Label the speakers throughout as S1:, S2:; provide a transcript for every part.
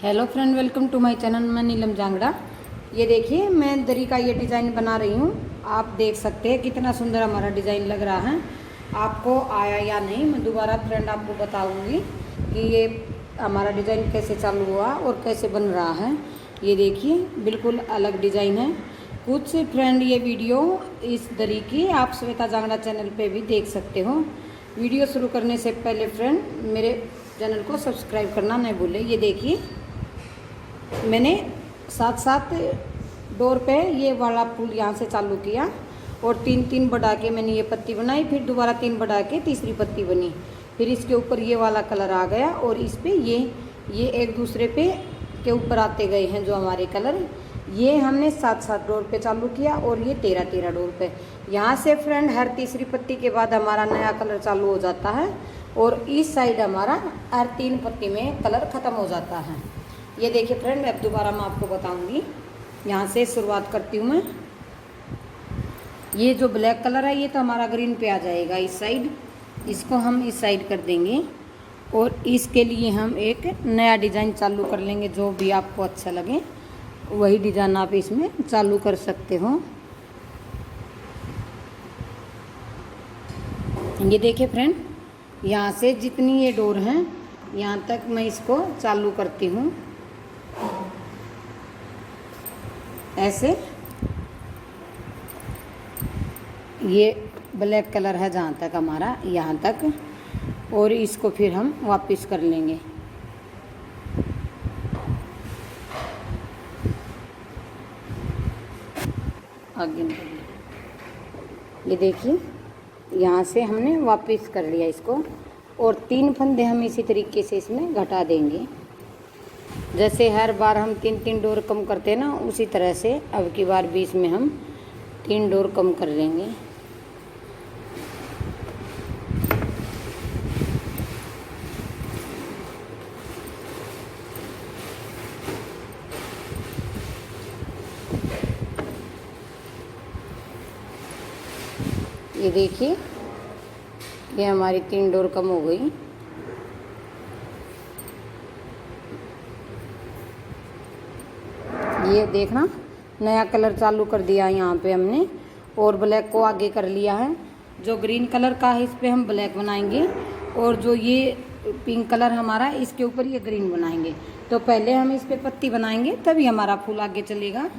S1: Hello friend, welcome to my channel. मैं नीलम जांगड़ा। ये देखिए, मैं दरी का ये डिज़ाइन बना रही हूँ। आप देख सकते हैं कितना सुंदर हमारा डिज़ाइन लग रहा है। आपको आया या नहीं, मैं दोबारा फ्रेंड आपको बताऊँगी कि ये हमारा डिज़ाइन कैसे चालू हुआ और कैसे बन रहा है। ये देखिए, बिल्कुल अलग डिज़ाइन है। कुछ फ्रेंड ये वीडियो इस दरी की आप श्वेता जांगड़ा चैनल पे भी देख सकते हो। वीडियो शुरू करने से पहले फ्रेंड मेरे चैनल को सब्सक्राइब करना नहीं भूलें। ये देखिए, मैंने साथ साथ डोर पे ये वाला फूल यहाँ से चालू किया और तीन तीन बढ़ा के मैंने ये पत्ती बनाई, फिर दोबारा तीन बढ़ा के तीसरी पत्ती बनी, फिर इसके ऊपर ये वाला कलर आ गया और इस पे ये एक दूसरे पे के ऊपर आते गए हैं जो हमारे कलर। ये हमने सात सात डोर पे चालू किया और ये 13 डोर पे। यहाँ से फ्रेंड हर तीसरी पत्ती के बाद हमारा नया कलर चालू हो जाता है और इस साइड हमारा हर तीन पत्ती में कलर ख़त्म हो जाता है। ये देखिए फ्रेंड, अब दोबारा मैं आपको बताऊंगी। यहाँ से शुरुआत करती हूँ मैं। ये जो ब्लैक कलर है ये तो हमारा ग्रीन पे आ जाएगा इस साइड, इसको हम इस साइड कर देंगे और इसके लिए हम एक नया डिज़ाइन चालू कर लेंगे। जो भी आपको अच्छा लगे वही डिज़ाइन आप इसमें चालू कर सकते हो। ये देखिए फ्रेंड, यहाँ से जितनी ये डोर हैं यहाँ तक मैं इसको चालू करती हूँ ऐसे। ये ब्लैक कलर है जहाँ तक हमारा, यहाँ तक, और इसको फिर हम वापस कर लेंगे। आगे ये देखिए, यहाँ से हमने वापस कर लिया इसको और तीन फंदे हम इसी तरीके से इसमें घटा देंगे। जैसे हर बार हम तीन तीन डोर कम करते हैं ना, उसी तरह से अब की बार बीच में हम तीन डोर कम कर लेंगे। ये देखिए, ये हमारी तीन डोर कम हो गई। ये देखना, नया कलर चालू कर दिया यहाँ पे हमने और ब्लैक को आगे कर लिया है। जो ग्रीन कलर का है इस पे हम ब्लैक बनाएंगे और जो ये पिंक कलर हमारा है इसके ऊपर ये ग्रीन बनाएंगे। तो पहले हम इस पे पत्ती बनाएंगे तभी हमारा फूल आगे चलेगा।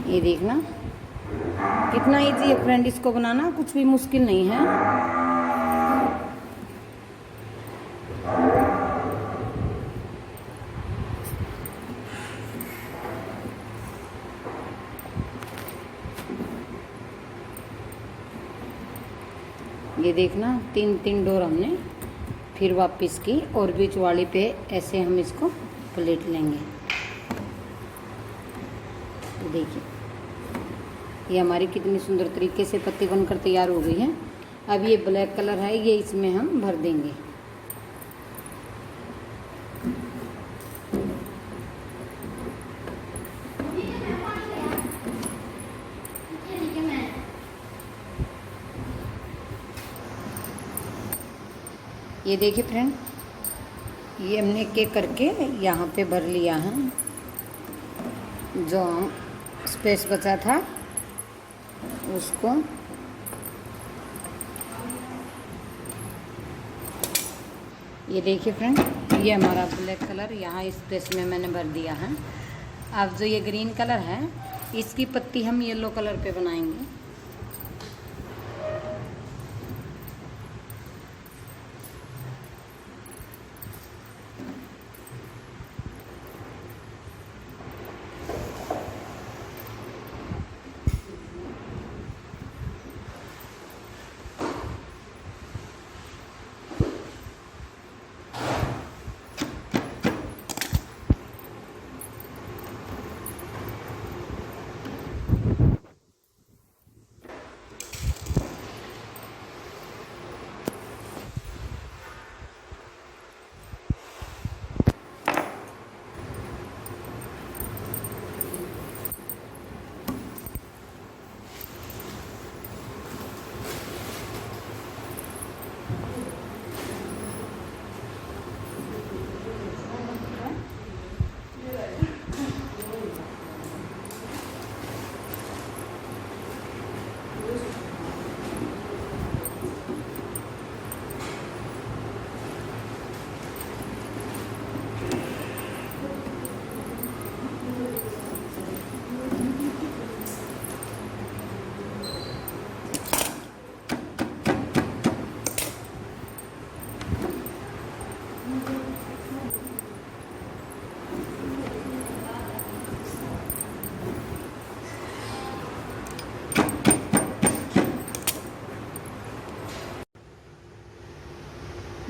S1: ये देखना कितना इजी है फ्रेंड इसको बनाना, कुछ भी मुश्किल नहीं है। ये देखना, तीन तीन डोर हमने फिर वापस की और बीच वाली पे ऐसे हम इसको प्लेट लेंगे। तो देखिए, ये हमारी कितनी सुंदर तरीके से पत्ती बनकर तैयार हो गई है। अब ये ब्लैक कलर है, ये इसमें हम भर देंगे। ये देखिए फ्रेंड, ये हमने केक करके यहाँ पे भर लिया है। जो हम स्पेस बचा था उसको ये देखिए फ्रेंड, ये हमारा ब्लैक कलर यहाँ इस स्पेस में मैंने भर दिया है। अब जो ये ग्रीन कलर है इसकी पत्ती हम येलो कलर पे बनाएंगे।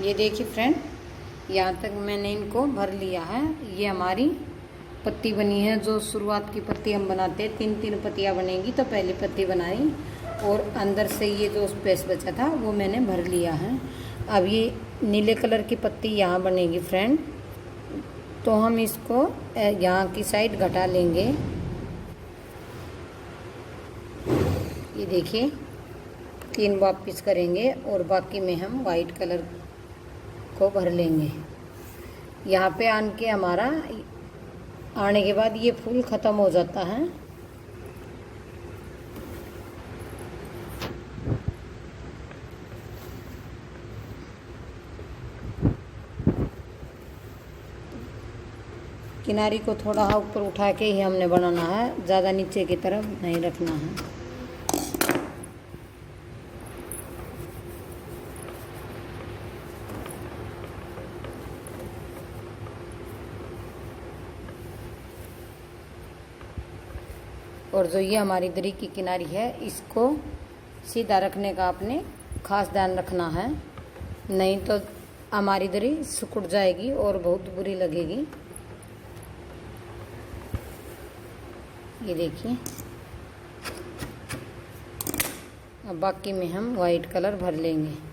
S1: ये देखिए फ्रेंड, यहाँ तक मैंने इनको भर लिया है। ये हमारी पत्ती बनी है। जो शुरुआत की पत्ती हम बनाते हैं, 3-3 पत्तियाँ बनेंगी, तो पहली पत्ती बनाई और अंदर से ये जो स्पेस बचा था वो मैंने भर लिया है। अब ये नीले कलर की पत्ती यहाँ बनेगी फ्रेंड, तो हम इसको यहाँ की साइड घटा लेंगे। ये देखिए 3 वापिस करेंगे और बाकी में हम वाइट कलर को भर लेंगे। यहाँ पे आने के बाद ये फूल ख़त्म हो जाता है। किनारी को थोड़ा ऊपर उठा के ही हमने बनाना है, ज़्यादा नीचे की तरफ नहीं रखना है। और जो ये हमारी दरी की किनारी है, इसको सीधा रखने का आपने खास ध्यान रखना है, नहीं तो हमारी दरी सिकुड़ जाएगी और बहुत बुरी लगेगी। ये देखिए, अब बाकी में हम वाइट कलर भर लेंगे।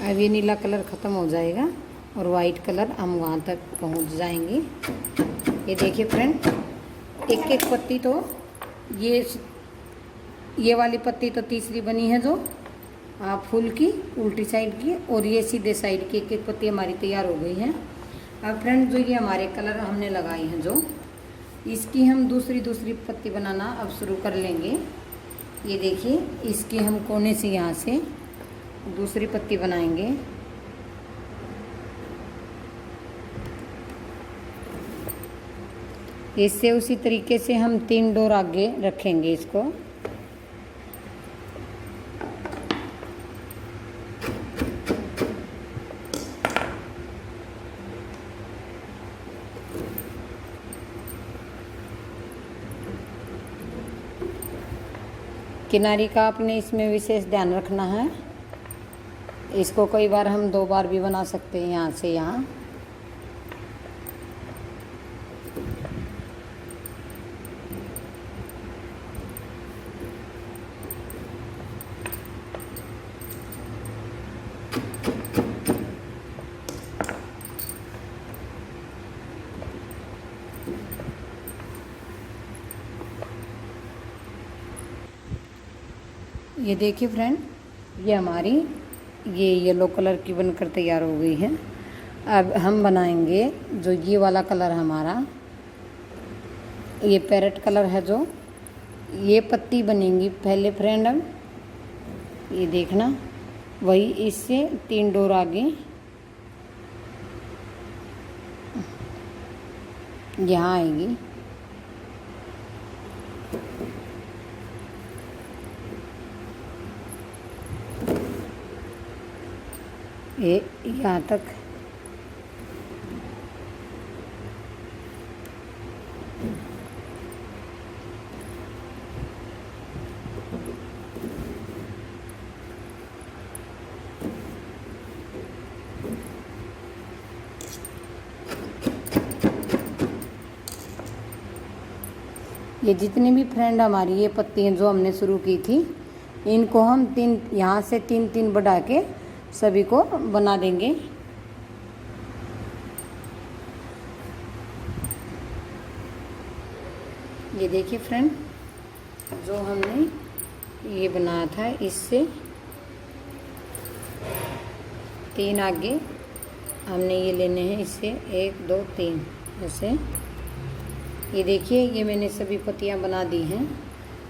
S1: अब ये नीला कलर ख़त्म हो जाएगा और वाइट कलर हम वहाँ तक पहुँच जाएंगे। ये देखिए फ्रेंड, एक एक पत्ती, तो ये वाली पत्ती तो तीसरी बनी है जो फूल की उल्टी साइड की, और ये सीधे साइड की एक एक पत्ती हमारी तैयार हो गई है। अब फ्रेंड, जो ये हमारे कलर हमने लगाए हैं, जो इसकी हम दूसरी पत्ती बनाना अब शुरू कर लेंगे। ये देखिए, इसकी हम कोने से यहाँ से दूसरी पत्ती बनाएंगे। इससे उसी तरीके से हम 3 डोर आगे रखेंगे इसको। किनारी का आपने इसमें विशेष ध्यान रखना है। इसको कई बार हम 2 बार भी बना सकते हैं, यहाँ से यहाँ। ये देखिए फ्रेंड, ये हमारी ये येलो कलर की बनकर तैयार हो गई है। अब हम बनाएंगे जो ये वाला कलर हमारा ये पैरेट कलर है जो, ये पत्ती बनेंगी पहले फ्रेंड। अब ये देखना, वही इससे 3 डोर आगे यहाँ आएगी। ये यहाँ तक ये जितनी भी फ्रेंड हमारी ये पत्तियाँ जो हमने शुरू की थी, इनको हम 3 यहाँ से 3-3 बढ़ा के सभी को बना देंगे। ये देखिए फ्रेंड, जो हमने ये बनाया था इससे 3 आगे हमने ये लेने हैं, इससे 1 2 3 ऐसे। ये देखिए, ये मैंने सभी पत्तियां बना दी हैं,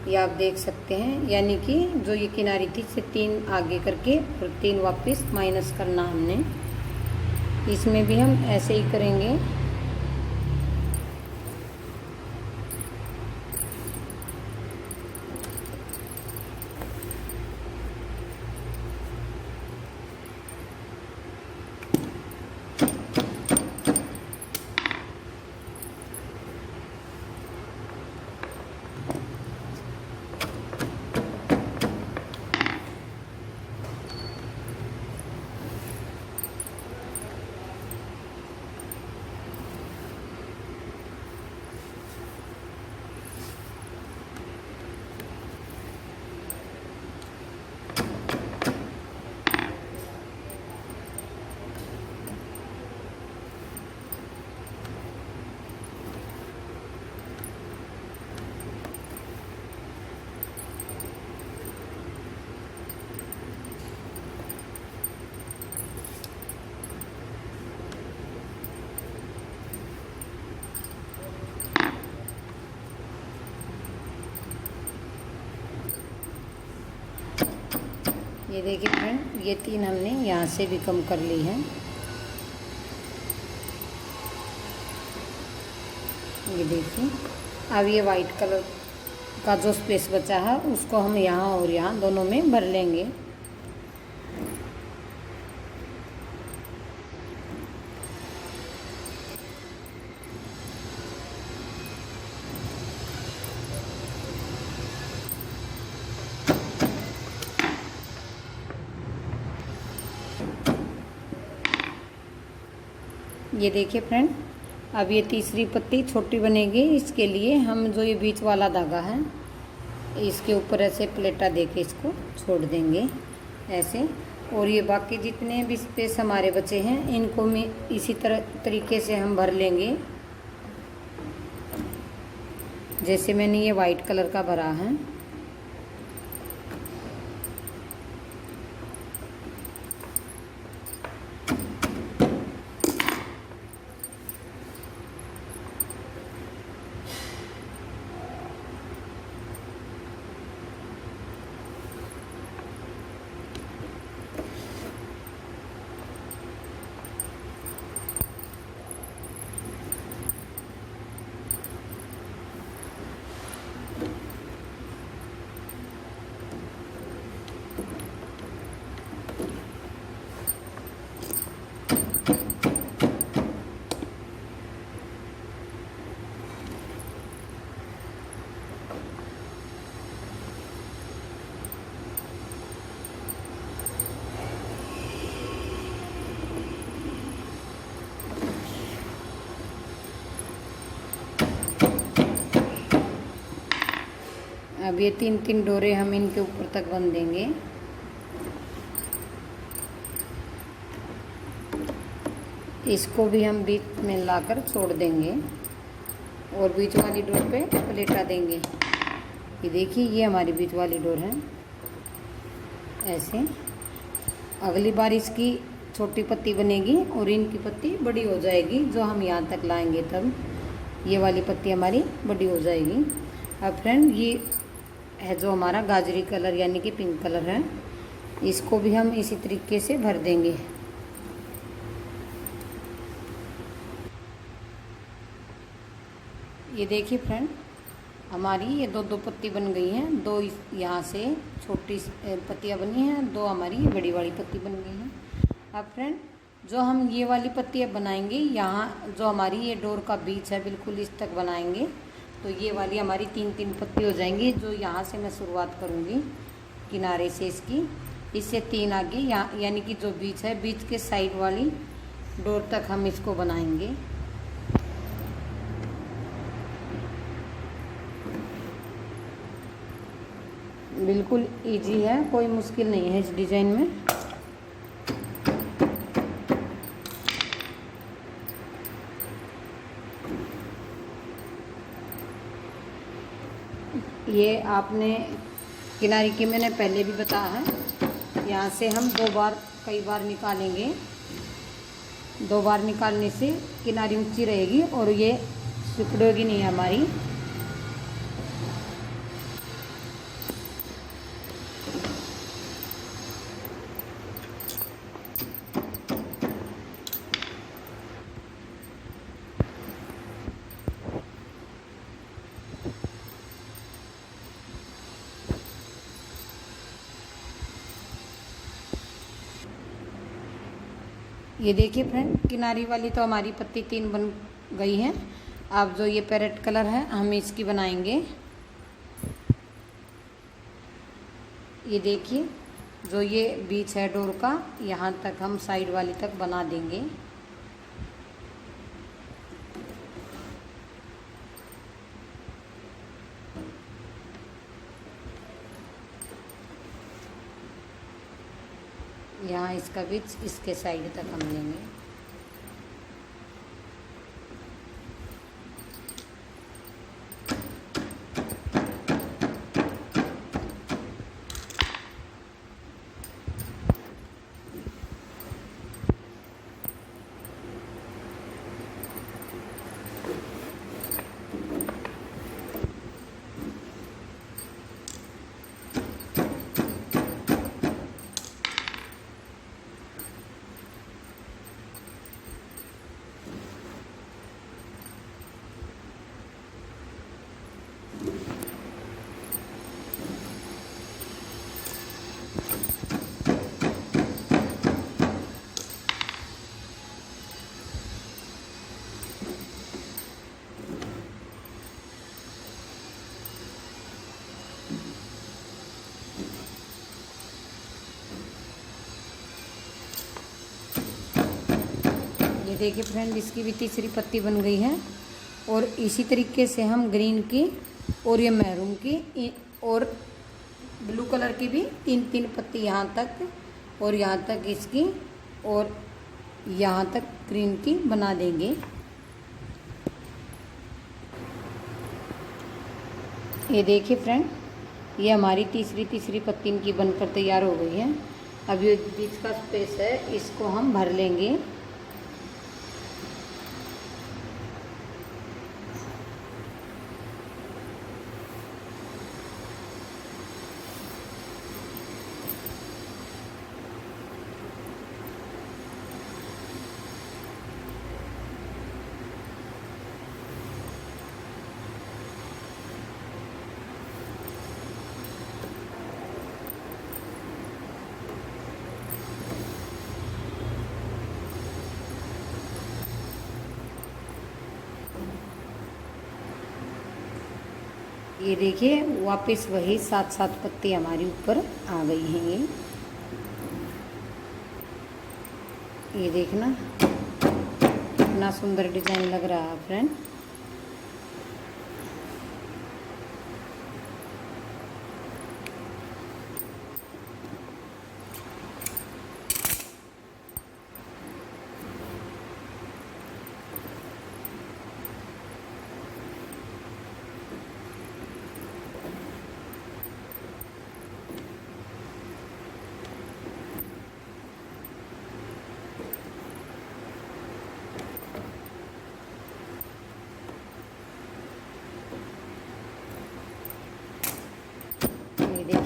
S1: ये आप देख सकते हैं। यानी कि जो ये किनारी थी से 3 आगे करके और 3 वापस माइनस करना हमने। इसमें भी हम ऐसे ही करेंगे। ये देखिए फ्रेंड, ये 3 हमने यहाँ से भी कम कर ली है। ये देखिए, अब ये वाइट कलर का जो स्पेस बचा है उसको हम यहाँ और यहाँ दोनों में भर लेंगे। ये देखिए फ्रेंड, अब ये तीसरी पत्ती छोटी बनेगी। इसके लिए हम जो ये बीच वाला धागा है इसके ऊपर ऐसे प्लेटा देके इसको छोड़ देंगे ऐसे। और ये बाकी जितने भी स्पेस हमारे बचे हैं इनको में इसी तरीके से हम भर लेंगे, जैसे मैंने ये वाइट कलर का भरा है। अब ये 3-3 डोरे हम इनके ऊपर तक बन देंगे। इसको भी हम बीच में लाकर छोड़ देंगे और बीच वाली डोर पे पलेटा देंगे। ये देखिए, ये हमारी बीच वाली डोर है ऐसे। अगली बार इसकी छोटी पत्ती बनेगी और इनकी पत्ती बड़ी हो जाएगी, जो हम यहाँ तक लाएंगे तब। ये वाली पत्ती हमारी बड़ी हो जाएगी। अब फ्रेंड ये है जो हमारा गाजरी कलर यानी कि पिंक कलर है, इसको भी हम इसी तरीके से भर देंगे। ये देखिए फ्रेंड, हमारी ये दो दो पत्ती बन गई हैं। दो यहाँ से छोटी पत्तियाँ बनी हैं, दो हमारी ये बड़ी वाली पत्ती बन गई हैं। अब फ्रेंड जो हम ये वाली पत्तियाँ बनाएंगे, यहाँ जो हमारी ये डोर का बीच है बिल्कुल इस तक बनाएंगे, तो ये वाली हमारी 3-3 पत्ती हो जाएंगी। जो यहाँ से मैं शुरुआत करूँगी किनारे से इसकी, इससे 3 आगे यहाँ यानी कि जो बीच है, बीच के साइड वाली डोर तक हम इसको बनाएंगे। बिल्कुल इजी है, कोई मुश्किल नहीं है इस डिज़ाइन में। ये आपने किनारे की मैंने पहले भी बताया है, यहाँ से हम 2 बार कई बार निकालेंगे। 2 बार निकालने से किनारी ऊंची रहेगी और ये सिकुड़ेगी नहीं हमारी। ये देखिए फ्रेंड, किनारी वाली तो हमारी पत्ती 3 बन गई हैं। अब जो ये पैरेट कलर है हम इसकी बनाएंगे। ये देखिए, जो ये बीच है डोर का, यहाँ तक हम साइड वाली तक बना देंगे। यहाँ इसका बीच इसके साइड तक हम लेंगे। ये देखिए फ्रेंड, इसकी भी तीसरी पत्ती बन गई है। और इसी तरीके से हम ग्रीन की और ये मैरून की और ब्लू कलर की भी 3-3 पत्ती यहाँ तक और यहाँ तक इसकी और यहाँ तक ग्रीन की बना देंगे। ये देखिए फ्रेंड, ये हमारी तीसरी पत्ती इनकी बनकर तैयार हो गई है। अब ये बीच का स्पेस है, इसको हम भर लेंगे। ये देखिए, वापस वही 7-7 पत्ती हमारी ऊपर आ गई हैं। ये देखना कितना सुंदर डिज़ाइन लग रहा है फ्रेंड।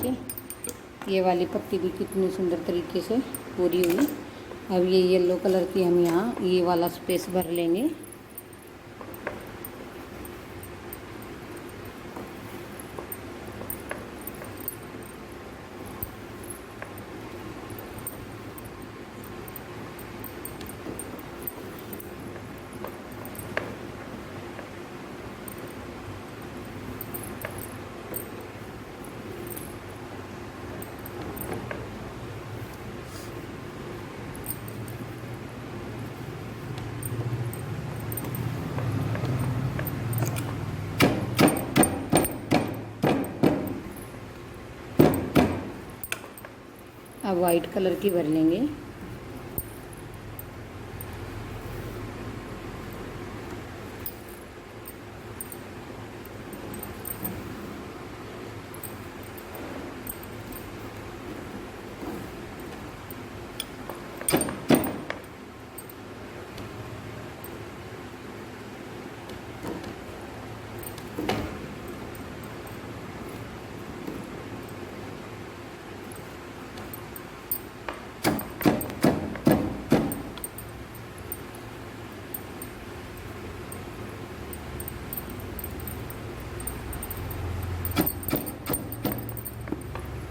S1: देखिए ये वाली पत्ती भी कितनी सुंदर तरीके से पूरी हुई। अब ये येलो कलर की हम यहाँ ये वाला स्पेस भर लेंगे। अब वाइट कलर की भर लेंगे।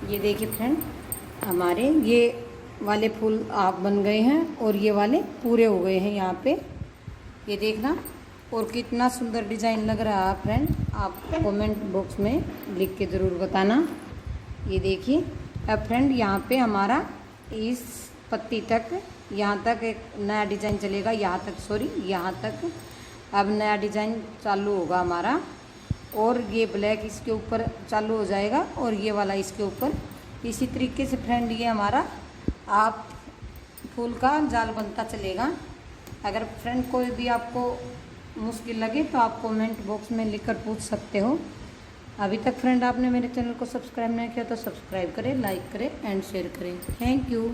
S1: ये देखिए फ्रेंड, हमारे ये वाले फूल आप बन गए हैं और ये वाले पूरे हो गए हैं यहाँ पे। ये देखना, और कितना सुंदर डिज़ाइन लग रहा है फ्रेंड, आप कमेंट बॉक्स में लिख के ज़रूर बताना। ये देखिए अब फ्रेंड यहाँ पे हमारा इस पत्ती तक, यहाँ तक एक नया डिज़ाइन चलेगा, यहाँ तक अब नया डिज़ाइन चालू होगा हमारा। और ये ब्लैक इसके ऊपर चालू हो जाएगा और ये वाला इसके ऊपर। इसी तरीके से फ्रेंड ये हमारा आप फूल का जाल बनता चलेगा। अगर फ्रेंड कोई भी आपको मुश्किल लगे तो आप कमेंट बॉक्स में लिखकर पूछ सकते हो। अभी तक फ्रेंड आपने मेरे चैनल को सब्सक्राइब नहीं किया तो सब्सक्राइब करें, लाइक करें एंड शेयर करें। Thank you.